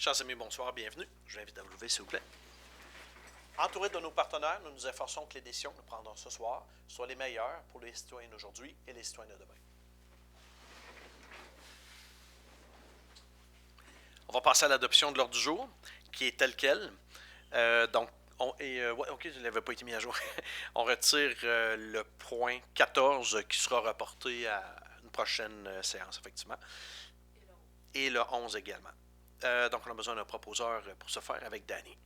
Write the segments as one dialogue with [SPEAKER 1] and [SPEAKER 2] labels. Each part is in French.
[SPEAKER 1] Chers amis, bonsoir, bienvenue. Je vous invite à vous lever, s'il vous plaît. Entourés de nos partenaires, nous nous efforçons que les décisions que nous prendrons ce soir soient les meilleures pour les citoyens d'aujourd'hui et les citoyens de demain. On va passer à l'adoption de l'ordre du jour, qui est tel quel. OK, il n'avait pas été mis à jour. On retire le point 14 qui sera reporté à une prochaine séance, effectivement. Et le 11 également. Donc, on a besoin d'un proposeur pour ce faire avec Danny.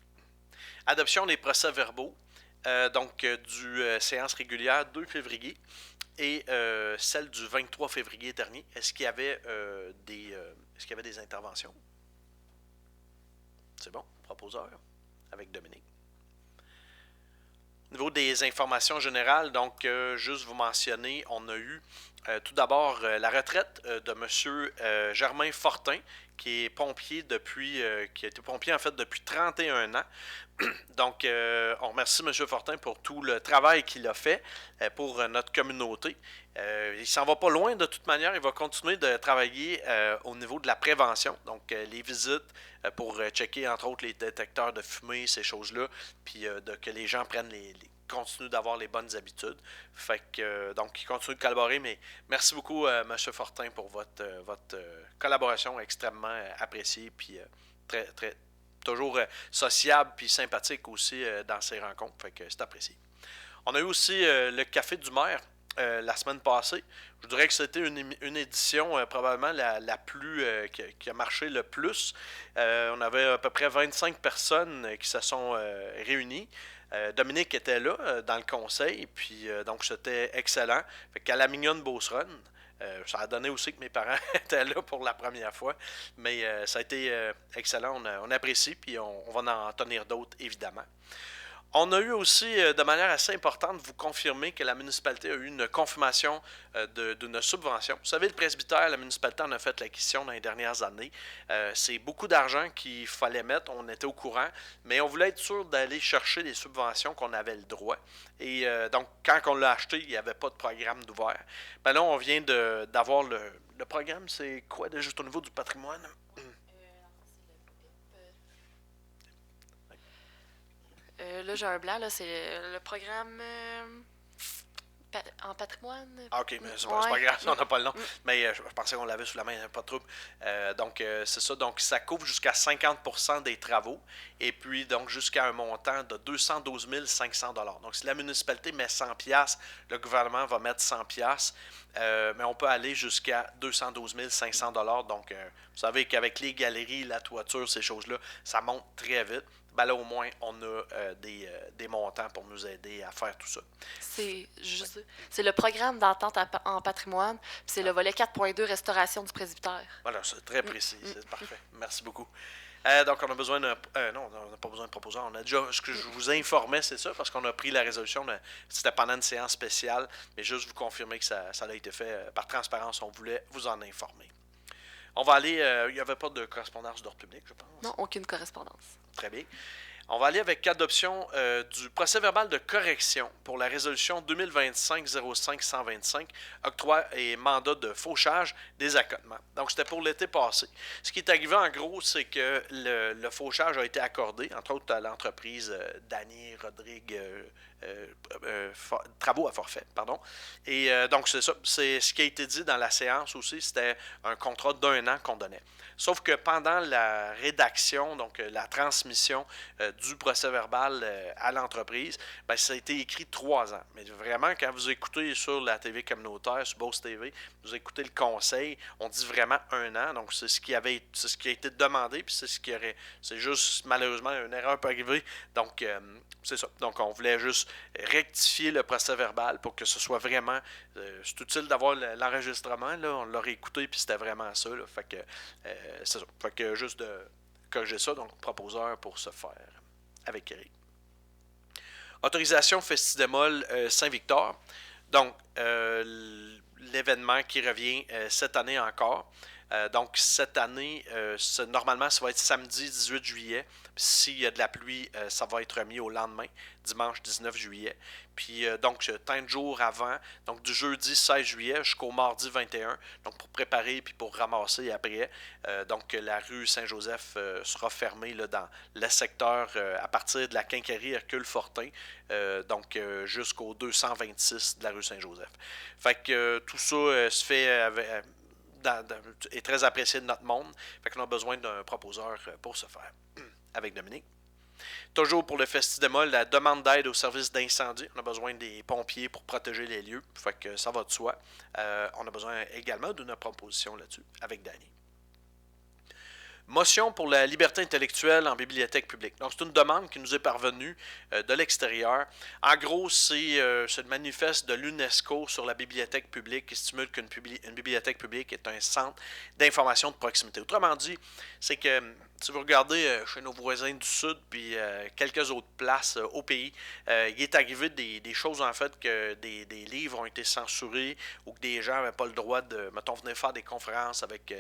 [SPEAKER 1] Adoption des procès-verbaux, du séance régulière 2 février et celle du 23 février dernier. Est-ce qu'il y avait des interventions? C'est bon, proposeur avec Dominique. Au niveau des informations générales, donc juste vous mentionner, on a eu tout d'abord la retraite de M. Germain Fortin, qui est pompier qui a été pompier en fait depuis 31 ans. Donc, on remercie M. Fortin pour tout le travail qu'il a fait pour notre communauté. Il s'en va pas loin de toute manière. Il va continuer de travailler au niveau de la prévention. Donc, les visites pour checker, entre autres, les détecteurs de fumée, ces choses-là, puis que les gens continuent d'avoir les bonnes habitudes. Fait que, donc, il continue de collaborer, mais merci beaucoup, M. Fortin, pour votre collaboration extrêmement appréciée, puis toujours sociable puis sympathique aussi dans ces rencontres. Fait que c'est apprécié. On a eu aussi le Café du maire la semaine passée. Je dirais que c'était une édition probablement la plus qui a marché le plus. On avait à peu près 25 personnes qui se sont réunies. Dominique était là dans le conseil, puis donc c'était excellent. Fait qu'à la mignonne Beauceronne, ça a donné aussi que mes parents étaient là pour la première fois, mais ça a été excellent, on apprécie, puis on va en tenir d'autres, évidemment. On a eu aussi, de manière assez importante, vous confirmer que la municipalité a eu une confirmation d'une subvention. Vous savez, le presbytère, la municipalité en a fait l'acquisition dans les dernières années. C'est beaucoup d'argent qu'il fallait mettre, on était au courant, mais on voulait être sûr d'aller chercher les subventions qu'on avait le droit. Et donc, quand on l'a acheté, il n'y avait pas de programme d'ouvert. Ben là, on vient d'avoir le programme, c'est quoi, juste au niveau du patrimoine?
[SPEAKER 2] Là, j'ai un blanc, là, c'est le programme en patrimoine.
[SPEAKER 1] Ah, ok, mais c'est pas grave, on n'a pas le nom. Mais je pensais qu'on l'avait sous la main, pas de trouble. C'est ça. Donc, ça couvre jusqu'à 50% des travaux. Et puis, donc, jusqu'à un montant de 212 500 $. Donc, si la municipalité met 100$, le gouvernement va mettre 100$. Mais on peut aller jusqu'à 212 500 $. Donc, vous savez qu'avec les galeries, la toiture, ces choses-là, ça monte très vite. Ben là, au moins, on a des montants pour nous aider à faire tout ça.
[SPEAKER 2] C'est le programme d'entente en patrimoine, puis c'est le volet 4.2 restauration du presbytère.
[SPEAKER 1] Voilà, c'est très précis, c'est parfait. Merci beaucoup. Donc, on a besoin d'un... non, on n'a pas besoin de proposeur. On a déjà... Ce que je vous informais, c'est ça, parce qu'on a pris la résolution. C'était pendant une séance spéciale, mais juste vous confirmer que ça a été fait par transparence. On voulait vous en informer. On va aller... il n'y avait pas de correspondance d'ordre public, je pense.
[SPEAKER 2] Non, aucune correspondance.
[SPEAKER 1] Très bien. On va aller avec adoption du procès-verbal de correction pour la résolution 2025-05-125, octroi et mandat de fauchage des accotements. Donc, c'était pour l'été passé. Ce qui est arrivé, en gros, c'est que le fauchage a été accordé, entre autres à l'entreprise Danny Rodrigue Travaux à forfait, pardon. Et donc, c'est ça. C'est ce qui a été dit dans la séance aussi, c'était un contrat d'1 an qu'on donnait. Sauf que pendant la rédaction, donc la transmission du procès-verbal à l'entreprise, ben, ça a été écrit 3 ans. Mais vraiment, quand vous écoutez sur la TV communautaire, sur Beauce TV, vous écoutez le conseil, on dit vraiment 1 an. Donc, c'est ce qui a été demandé, puis c'est juste, malheureusement, une erreur peut arriver. Donc, c'est ça. Donc, on voulait juste rectifier le procès-verbal pour que ce soit vraiment... c'est utile d'avoir l'enregistrement, là. On l'a réécouté, puis c'était vraiment ça, là. Fait que... c'est ça. Fait que juste de corriger ça, donc proposeur pour se faire avec Eric. Autorisation Festidémol Saint-Victor. Donc, l'événement qui revient cette année encore. Donc, cette année, normalement, ça va être samedi 18 juillet. S'il y a de la pluie, ça va être remis au lendemain, dimanche 19 juillet. Puis, donc, tant de jours avant, donc du jeudi 16 juillet jusqu'au mardi 21, donc pour préparer puis pour ramasser après. Donc, la rue Saint-Joseph sera fermée là, dans le secteur à partir de la quincaillerie Hercule Fortin, donc jusqu'au 226 de la rue Saint-Joseph. Fait que tout ça se fait est très apprécié de notre monde. Fait qu'on a besoin d'un proposeur pour ce faire. Avec Dominique. Toujours pour le Festidémol, la demande d'aide au service d'incendie. On a besoin des pompiers pour protéger les lieux. Fait que ça va de soi. On a besoin également d'une proposition là-dessus avec Danny. Motion pour la liberté intellectuelle en bibliothèque publique. Donc, c'est une demande qui nous est parvenue de l'extérieur. En gros, c'est le manifeste de l'UNESCO sur la bibliothèque publique qui stimule qu'une bibliothèque publique est un centre d'information de proximité. Autrement dit, c'est que si vous regardez chez nos voisins du Sud puis quelques autres places au pays, il est arrivé des choses en fait que des livres ont été censurés ou que des gens n'avaient pas le droit de, mettons, venir faire des conférences avec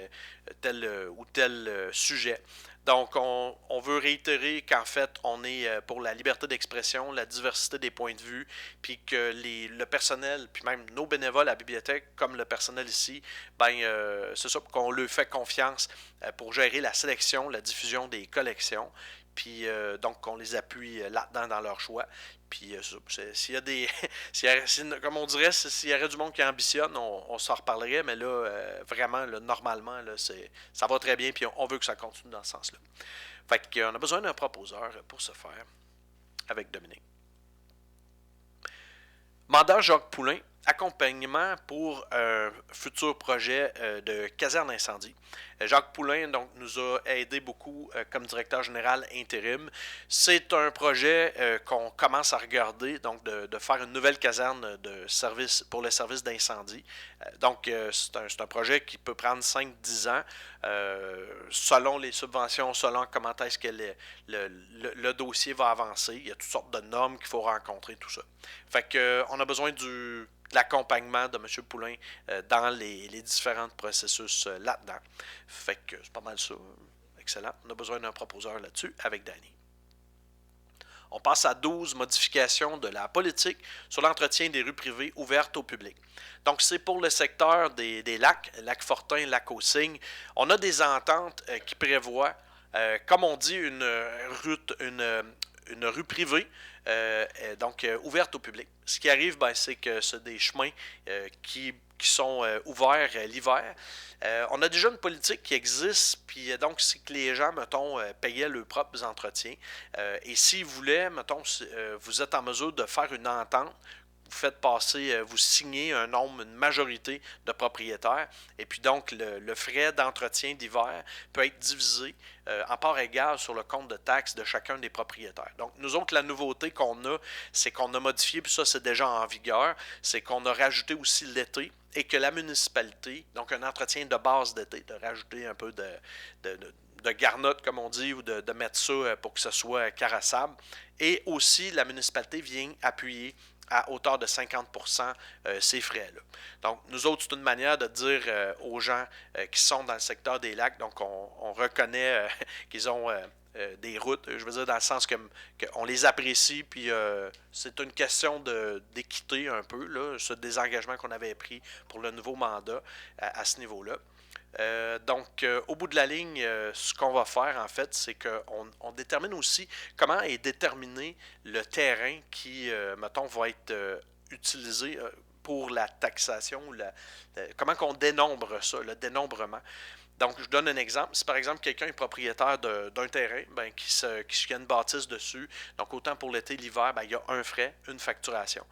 [SPEAKER 1] tel ou tel sujet. Donc, on veut réitérer qu'en fait, on est pour la liberté d'expression, la diversité des points de vue, puis que le personnel, puis même nos bénévoles à la bibliothèque, comme le personnel ici, c'est ça, qu'on leur fait confiance pour gérer la sélection, la diffusion des collections, puis donc qu'on les appuie là-dedans dans leur choix. Puis s'il y a des. Comme on dirait, s'il y aurait du monde qui ambitionne, on s'en reparlerait, mais là, vraiment, là, normalement, là, ça va très bien, puis on veut que ça continue dans ce sens-là. Fait qu'on a besoin d'un proposeur pour ce faire avec Dominique. Mandat Jacques Poulain, accompagnement pour un futur projet de caserne incendie. Jacques Poulain donc, nous a aidé beaucoup comme directeur général intérim. C'est un projet qu'on commence à regarder, donc de faire une nouvelle caserne de service pour le service d'incendie. Donc, c'est un projet qui peut prendre 5-10 ans, selon les subventions, selon comment est-ce que le dossier va avancer. Il y a toutes sortes de normes qu'il faut rencontrer, tout ça. Fait que, on a besoin de l'accompagnement de M. Poulain dans les différents processus là-dedans. Fait que c'est pas mal ça. Excellent. On a besoin d'un proposeur là-dessus avec Danny. On passe à 12 modifications de la politique sur l'entretien des rues privées ouvertes au public. Donc, c'est pour le secteur des lacs, lac Fortin, lac aux Cygnes. On a des ententes qui prévoient, comme on dit, une rue privée, donc ouverte au public. Ce qui arrive, c'est que c'est des chemins qui sont ouverts l'hiver. On a déjà une politique qui existe, puis donc c'est que les gens, mettons, payaient leurs propres entretiens. Et s'ils voulaient, mettons, vous êtes en mesure de faire une entente, vous faites passer, vous signez une majorité de propriétaires, et puis donc le frais d'entretien d'hiver peut être divisé en part égale sur le compte de taxes de chacun des propriétaires. Donc nous autres, la nouveauté qu'on a, c'est qu'on a modifié, puis ça c'est déjà en vigueur, c'est qu'on a rajouté aussi l'été, et que la municipalité, donc un entretien de base d'été, de rajouter un peu de garnotte, comme on dit, ou de mettre ça pour que ce soit carassable. Et aussi, la municipalité vient appuyer à hauteur de 50% ces frais-là. Donc, nous autres, c'est une manière de dire aux gens qui sont dans le secteur des lacs, donc on reconnaît qu'ils ont des routes, je veux dire dans le sens qu'on les apprécie, puis c'est une question d'équité un peu, là, ce désengagement qu'on avait pris pour le nouveau mandat à ce niveau-là. Donc, au bout de la ligne, ce qu'on va faire, en fait, c'est qu'on détermine aussi comment est déterminé le terrain qui, mettons, va être utilisé pour la taxation, comment qu'on dénombre ça, le dénombrement. Donc, je donne un exemple. Si par exemple quelqu'un est propriétaire d'un terrain qui a une bâtisse dessus, donc autant pour l'été, l'hiver, il y a un frais, une facturation.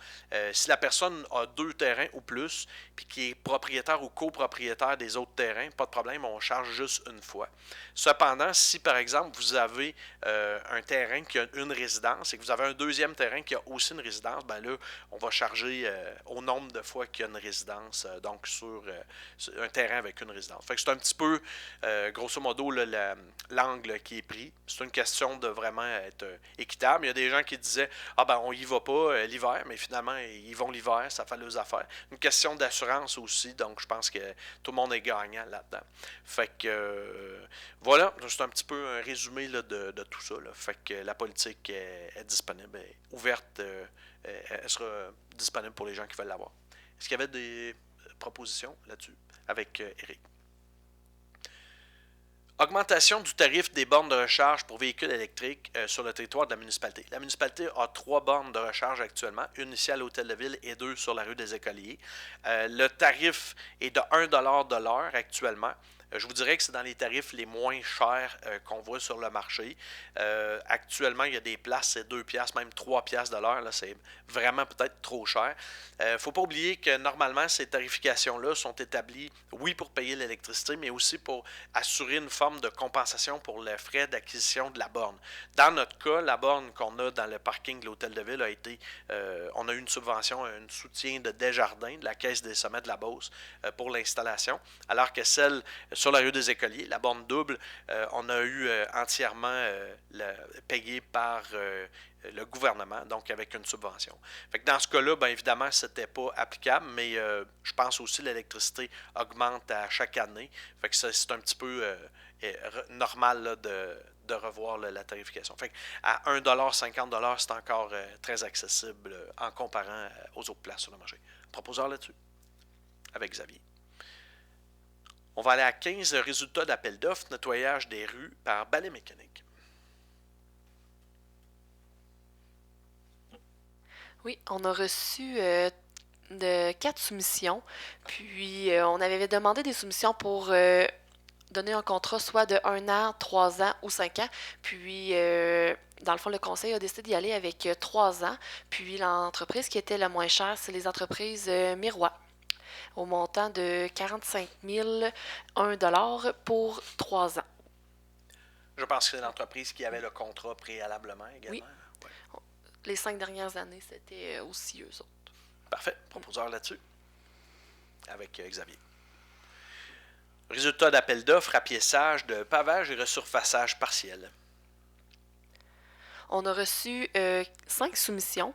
[SPEAKER 1] Si la personne a 2 terrains ou plus, puis qui est propriétaire ou copropriétaire des autres terrains, pas de problème, on charge juste une fois. Cependant, si par exemple vous avez un terrain qui a une résidence et que vous avez un deuxième terrain qui a aussi une résidence, là, on va charger au nombre de fois qu'il y a une résidence, donc sur un terrain avec une résidence. Fait que c'est un petit peu peu, grosso modo, là, l'angle qui est pris. C'est une question de vraiment être équitable. Il y a des gens qui disaient ah ben on y va pas l'hiver, mais finalement ils vont l'hiver, ça fait leurs affaires. Une question d'assurance aussi, donc je pense que tout le monde est gagnant là-dedans. Fait que voilà, c'est un petit peu un résumé là, de tout ça. Là. Fait que la politique est disponible, est ouverte, elle sera disponible pour les gens qui veulent l'avoir. Est-ce qu'il y avait des propositions là-dessus avec Eric? Augmentation du tarif des bornes de recharge pour véhicules électriques sur le territoire de la municipalité. La municipalité a 3 bornes de recharge actuellement, une ici à l'Hôtel de Ville et 2 sur la rue des Écoliers. Le tarif est de 1$ de l'heure actuellement. Je vous dirais que c'est dans les tarifs les moins chers qu'on voit sur le marché. Actuellement, il y a des places, c'est 2$, même 3$ de l'heure. Là, c'est vraiment peut-être trop cher. Il ne faut pas oublier que normalement, ces tarifications-là sont établies, oui, pour payer l'électricité, mais aussi pour assurer une forme de compensation pour les frais d'acquisition de la borne. Dans notre cas, la borne qu'on a dans le parking de l'Hôtel de Ville a été, on a eu une subvention, un soutien de Desjardins, de la Caisse des sommets de la Beauce, pour l'installation, alors que celle sur la rue des Écoliers, la borne double, on a eu entièrement payée par le gouvernement, donc avec une subvention. Fait que dans ce cas-là, bien évidemment, c'était pas applicable, mais je pense aussi que l'électricité augmente à chaque année. Fait que c'est un petit peu normal là, de revoir là, la tarification. Fait que à 1$, 50$, c'est encore très accessible en comparant aux autres places sur le marché. Proposeur là-dessus, avec Xavier. On va aller à 15 résultats d'appel d'offres, nettoyage des rues par balai mécanique.
[SPEAKER 2] Oui, on a reçu de 4 soumissions. Puis, on avait demandé des soumissions pour donner un contrat soit de 1 an, 3 ans ou 5 ans. Puis, dans le fond, le conseil a décidé d'y aller avec 3 ans. Puis, l'entreprise qui était la moins chère, c'est les entreprises Miroir, au montant de 45 001 pour 3 ans.
[SPEAKER 1] Je pense que c'est l'entreprise qui avait le contrat préalablement également.
[SPEAKER 2] Oui. Ouais. Les 5 dernières années, c'était aussi eux autres.
[SPEAKER 1] Parfait. Proposeur là-dessus. Avec Xavier. Résultat d'appel d'offres, appiaissage de pavage et resurfaçage partiel.
[SPEAKER 2] On a reçu 5 soumissions.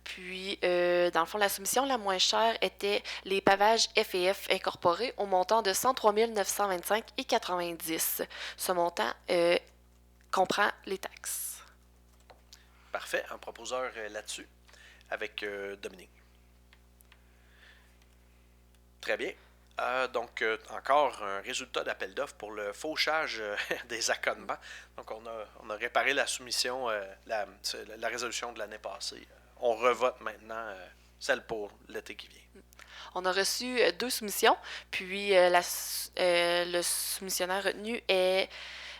[SPEAKER 2] Puis, dans le fond, la soumission la moins chère était les pavages F&F incorporés au montant de 103 925,90. Ce montant comprend les taxes.
[SPEAKER 1] Parfait. Un proposeur là-dessus avec Dominique. Très bien. Donc, encore un résultat d'appel d'offres pour le fauchage des accotements. Donc, on a réparé la soumission, la résolution de l'année passée. On revote maintenant celle pour l'été qui vient.
[SPEAKER 2] On a reçu 2 soumissions, puis le soumissionnaire retenu est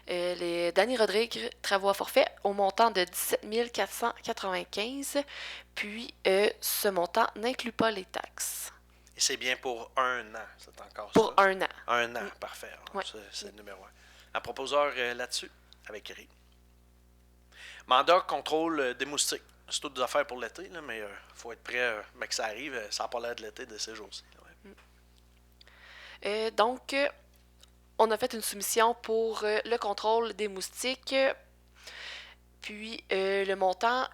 [SPEAKER 2] les Danny Rodrigue, travaux à forfait, au montant de 17 495, puis ce montant n'inclut pas les taxes.
[SPEAKER 1] Et c'est bien pour 1 an, c'est encore
[SPEAKER 2] pour
[SPEAKER 1] ça?
[SPEAKER 2] Pour 1 an.
[SPEAKER 1] 1 an, parfait.
[SPEAKER 2] Ouais.
[SPEAKER 1] C'est le numéro 1. Un proposeur là-dessus, avec Eric. Mandat, contrôle des moustiques. C'est toutes des affaires pour l'été, là, mais il faut être prêt, mais que ça arrive, ça n'a pas l'air de l'été de ces jours-ci.
[SPEAKER 2] Ouais. Donc, on a fait une soumission pour le contrôle des moustiques, puis le montant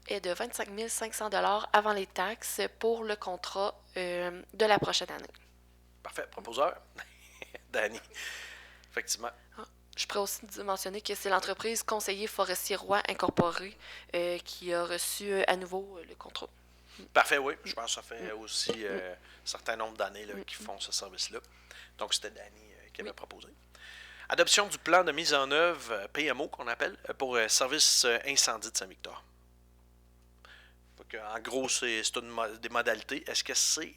[SPEAKER 2] est de 25 500 $ avant les taxes pour le contrat de la prochaine année.
[SPEAKER 1] Parfait. Proposeur? Danny. Effectivement.
[SPEAKER 2] Je pourrais aussi mentionner que c'est l'entreprise Conseiller Forestier Roy Incorporé qui a reçu à nouveau le contrat.
[SPEAKER 1] Parfait, oui. Je pense que ça fait aussi un certain nombre d'années qu'ils font ce service-là. Donc, c'était Danny qui avait proposé. Adoption du plan de mise en œuvre PMO, qu'on appelle, pour service incendie de Saint-Victor. En gros, c'est des modalités. Est-ce que c'est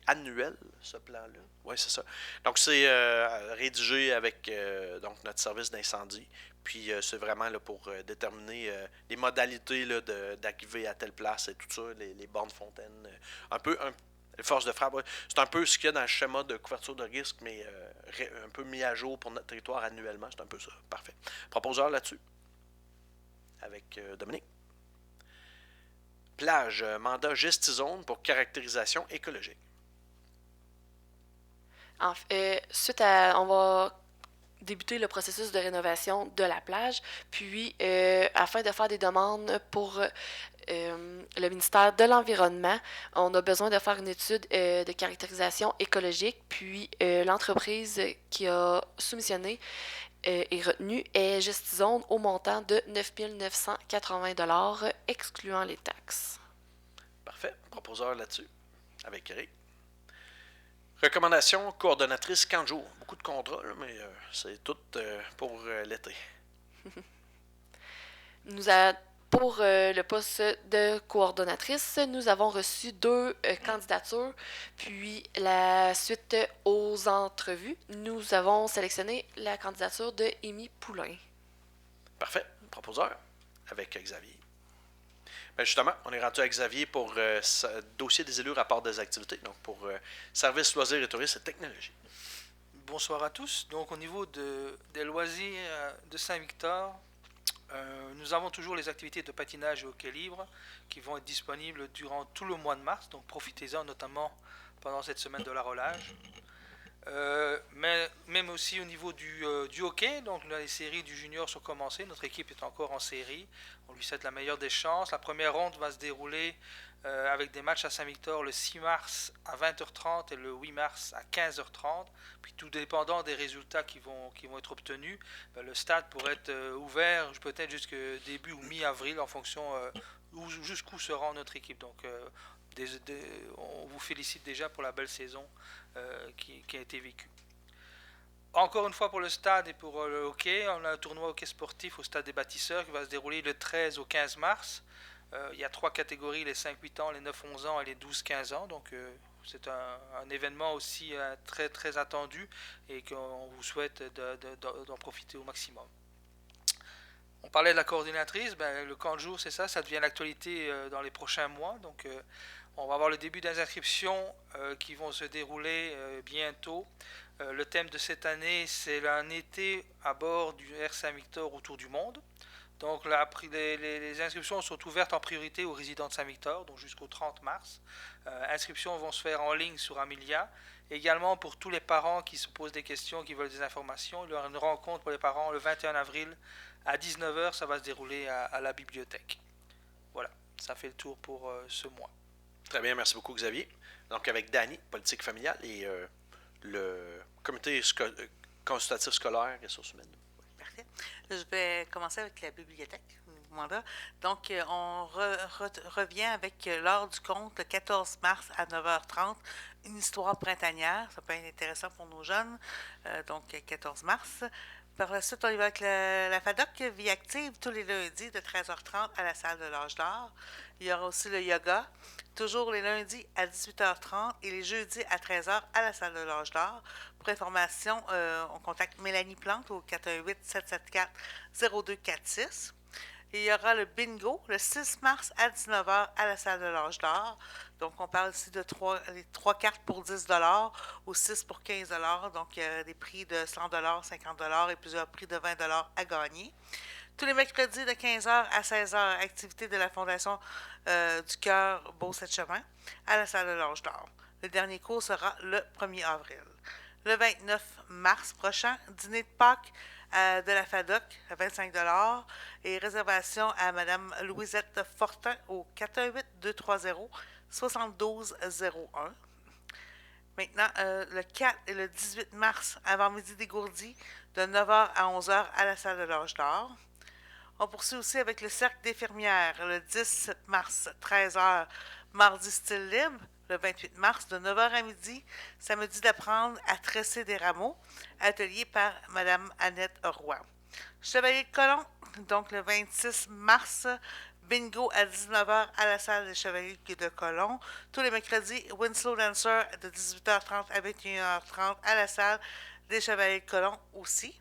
[SPEAKER 1] annuel, ce plan-là? Oui, c'est ça. Donc, c'est rédigé avec donc notre service d'incendie. Puis, c'est vraiment là, pour déterminer les modalités là, d'arriver à telle place et tout ça, les bornes fontaines. Les forces de frappe. Ouais. C'est un peu ce qu'il y a dans le schéma de couverture de risque, mais un peu mis à jour pour notre territoire annuellement. C'est un peu ça. Parfait. Proposeur là-dessus? Avec Dominique. Plage, mandat Gestizone pour caractérisation écologique.
[SPEAKER 2] Suite à, on va débuté le processus de rénovation de la plage. Puis, afin de faire des demandes pour le ministère de l'Environnement, on a besoin de faire une étude de caractérisation écologique. Puis, l'entreprise qui a soumissionné et retenue est Gestzone au montant de 9 980 $, excluant les taxes.
[SPEAKER 1] Parfait. Proposeur là-dessus, avec Eric. Recommandation coordonnatrice 40 jours. Beaucoup de contrats, là, mais c'est tout pour l'été.
[SPEAKER 2] Pour le poste de coordonnatrice, nous avons reçu 2 candidatures. Puis, la suite aux entrevues, nous avons sélectionné la candidature de Amy Poulain.
[SPEAKER 1] Parfait. Proposeur, avec Xavier. Ben justement, on est rendu à Xavier pour dossier des élus, rapport des activités, donc pour services, loisirs et tourisme et technologie.
[SPEAKER 3] Bonsoir à tous. Donc au niveau des loisirs de Saint-Victor, nous avons toujours les activités de patinage et hockey libre qui vont être disponibles durant tout le mois de mars, donc profitez-en notamment pendant cette semaine de la relâche. Mais même aussi au niveau du hockey, donc là, les séries du junior sont commencées, notre équipe est encore en série, on lui souhaite la meilleure des chances. La première ronde va se dérouler avec des matchs à Saint-Victor le 6 mars à 20h30 et le 8 mars à 15h30, puis tout dépendant des résultats qui vont être obtenus, le stade pourrait être ouvert peut-être jusqu'au début ou mi-avril en fonction jusqu'où se rend notre équipe. Donc on vous félicite déjà pour la belle saison qui a été vécue. Encore une fois pour le stade et pour le hockey, on a un tournoi hockey sportif au stade des bâtisseurs qui va se dérouler le 13 au 15 mars. Il y a 3 catégories, les 5-8 ans, les 9-11 ans et les 12-15 ans. Donc c'est un événement aussi très, très attendu et qu'on vous souhaite d'en profiter au maximum. On parlait de la coordinatrice, le camp de jour c'est ça devient l'actualité dans les prochains mois. Donc on va avoir le début des inscriptions qui vont se dérouler bientôt. Le thème de cette année, c'est un été à bord du Air Saint-Victor autour du monde. Donc les inscriptions sont ouvertes en priorité aux résidents de Saint-Victor, donc jusqu'au 30 mars. Inscriptions vont se faire en ligne sur Amelia. Également pour tous les parents qui se posent des questions, qui veulent des informations, il y aura une rencontre pour les parents le 21 avril à 19h. Ça va se dérouler à la bibliothèque. Voilà, ça fait le tour pour ce mois.
[SPEAKER 1] Très bien, merci beaucoup Xavier. Donc avec Dany, politique familiale et le comité consultatif scolaire et ressources humaines.
[SPEAKER 4] Parfait. Je vais commencer avec la bibliothèque. Donc, on revient avec l'heure du conte le 14 mars à 9h30, une histoire printanière. Ça peut être intéressant pour nos jeunes. Donc, 14 mars. Par la suite, on y va avec la FADOC, vie active, tous les lundis de 13h30 à la salle de l'Âge d'Or. Il y aura aussi le yoga, toujours les lundis à 18h30 et les jeudis à 13h à la salle de l'Âge d'Or. Pour information, on contacte Mélanie Plante au 418-774-0246. Et il y aura le bingo le 6 mars à 19h à la salle de l'Âge d'Or. Donc, on parle ici de 3 cartes pour 10 ou 6 pour 15 Donc, il y a des prix de 100 50 et plusieurs prix de 20 à gagner. Tous les mercredis de 15h à 16h, activité de la Fondation du Cœur Beau-Sept-Chemin à la salle de l'Âge d'Or. Le dernier cours sera le 1er avril. Le 29 mars prochain, dîner de Pâques de la FADOC à 25 et réservation à Mme Louisette Fortin au 418-230-7201. Maintenant, le 4 et le 18 mars, avant-midi dégourdi, de 9h à 11h à la salle de l'Âge d'Or. On poursuit aussi avec le Cercle d'infirmières le 10 mars, 13h, mardi style libre. Le 28 mars, de 9h à midi, samedi d'apprendre à tresser des rameaux, atelier par Mme Annette Roy. Chevalier de Colomb, donc le 26 mars, bingo à 19h à la salle des Chevaliers de Colomb. Tous les mercredis, Winslow Dancer de 18h30 à 21h30 à la salle des Chevaliers de Colomb aussi.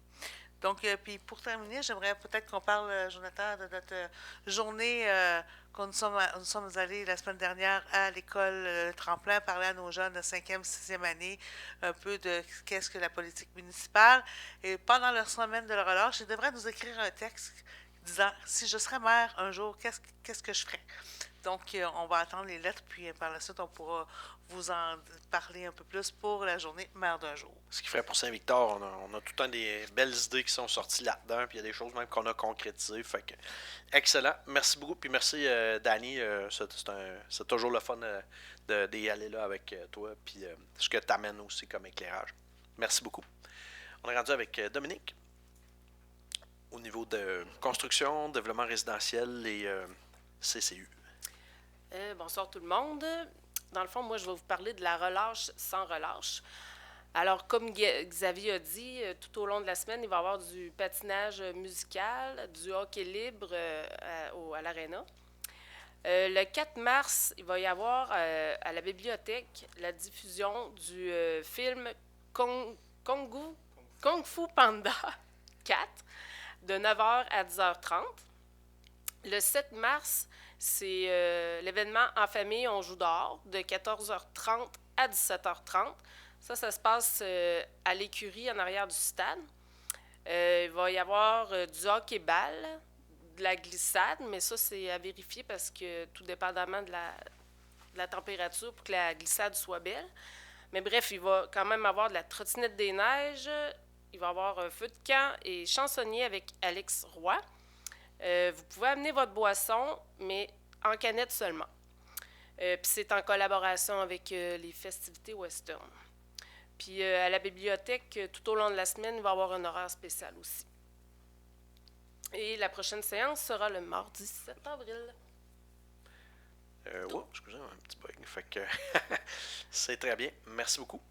[SPEAKER 4] Donc, puis pour terminer, j'aimerais peut-être qu'on parle, Jonathan, de notre journée quand nous sommes allés la semaine dernière à l'école Tremplin, parler à nos jeunes de 5e, 6e année, un peu de qu'est-ce que la politique municipale. Et pendant leur semaine de la relâche, ils devraient nous écrire un texte disant si je serais maire un jour, qu'est-ce que je ferais? Donc, on va attendre les lettres, puis par la suite, on pourra vous en parler un peu plus pour la journée Mère d'un jour.
[SPEAKER 1] Ce qui ferait pour Saint-Victor, on a tout le temps des belles idées qui sont sorties là-dedans, puis il y a des choses même qu'on a concrétisées. Fait que, excellent. Merci beaucoup, puis merci, Danny. C'est toujours le fun d'y aller là avec toi, puis ce que tu amènes aussi comme éclairage. Merci beaucoup. On est rendu avec Dominique au niveau de construction, développement résidentiel et CCU.
[SPEAKER 5] Bonsoir tout le monde. Dans le fond, moi, je vais vous parler de la relâche sans relâche. Alors, comme Xavier a dit, tout au long de la semaine, il va y avoir du patinage musical, du hockey libre à l'Arena. Le 4 mars, il va y avoir à la bibliothèque la diffusion du film Kung Fu Panda 4 de 9h à 10h30. Le 7 mars, c'est l'événement En famille, on joue dehors de 14h30 à 17h30. Ça se passe à l'écurie en arrière du stade. Il va y avoir du hockey-ball, de la glissade, mais ça, c'est à vérifier parce que tout dépendamment de la température pour que la glissade soit belle. Mais bref, il va quand même avoir de la trottinette des neiges, il va y avoir un feu de camp et chansonnier avec Alex Roy. Vous pouvez amener votre boisson, mais en canette seulement. Puis c'est en collaboration avec les festivités western. Puis à la bibliothèque, tout au long de la semaine, il va y avoir un horaire spécial aussi. Et la prochaine séance sera le mardi 7 avril.
[SPEAKER 1] Excusez, un petit bug. Fait que c'est très bien. Merci beaucoup.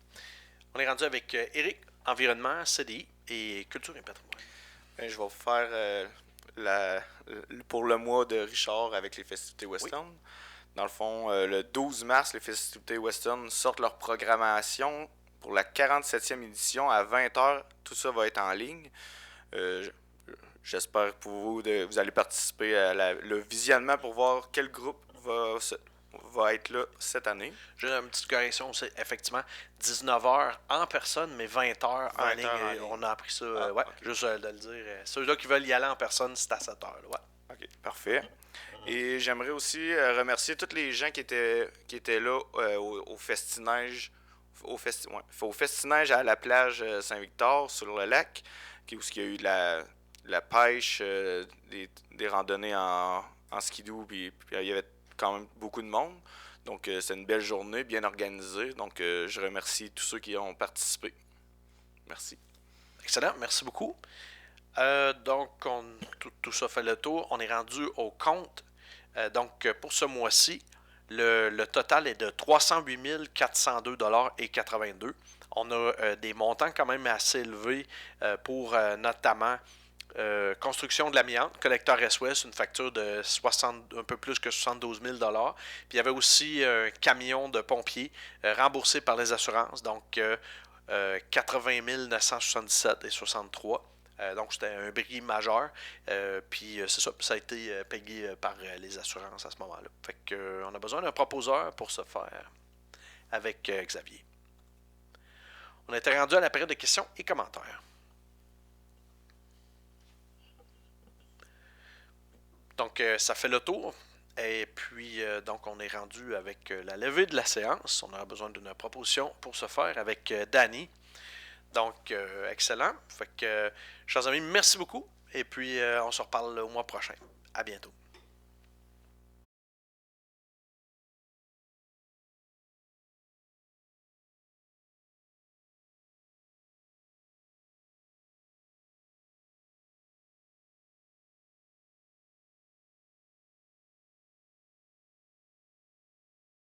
[SPEAKER 1] On est rendu avec Éric, environnement, CDI et culture et patrimoine.
[SPEAKER 6] Je vais vous faire pour le mois de Richard avec les festivités western. Oui. Dans le fond, le 12 mars, les festivités western sortent leur programmation pour la 47e édition à 20h. Tout ça va être en ligne. J'espère pour vous vous allez participer à le visionnement pour voir quel groupe va être là cette année.
[SPEAKER 1] J'ai une petite correction, c'est effectivement 19h en personne, mais 20h en ligne. On a appris ça, okay. Juste de le dire. Ceux-là qui veulent y aller en personne, c'est à 7h. Ouais.
[SPEAKER 6] OK, parfait. Et j'aimerais aussi remercier tous les gens qui étaient là au festinage, au festinage à la plage Saint-Victor, sur le lac, où il y a eu de la pêche, des randonnées en skidoo, puis il y avait quand même beaucoup de monde. Donc, c'est une belle journée, bien organisée. Donc, je remercie tous ceux qui ont participé. Merci.
[SPEAKER 1] Excellent, merci beaucoup. Donc, tout ça fait le tour. On est rendu au compte. Donc, pour ce mois-ci, le total est de 308 402,82 $. On a des montants quand même assez élevés pour notamment construction de l'amiante, collecteur S-Ouest, une facture de un peu plus que 72 000 $. Puis il y avait aussi un camion de pompiers remboursé par les assurances, donc 80 977,63 $. Donc c'était un bris majeur. Puis c'est ça, ça a été payé par les assurances à ce moment-là. Fait qu'on a besoin d'un proposeur pour ce faire avec Xavier. On était rendu à la période de questions et commentaires. Donc, ça fait le tour. Et puis, donc, on est rendu avec la levée de la séance. On a besoin d'une proposition pour ce faire avec Danny. Donc, excellent. Fait que, chers amis, merci beaucoup. Et puis, on se reparle au mois prochain. À bientôt.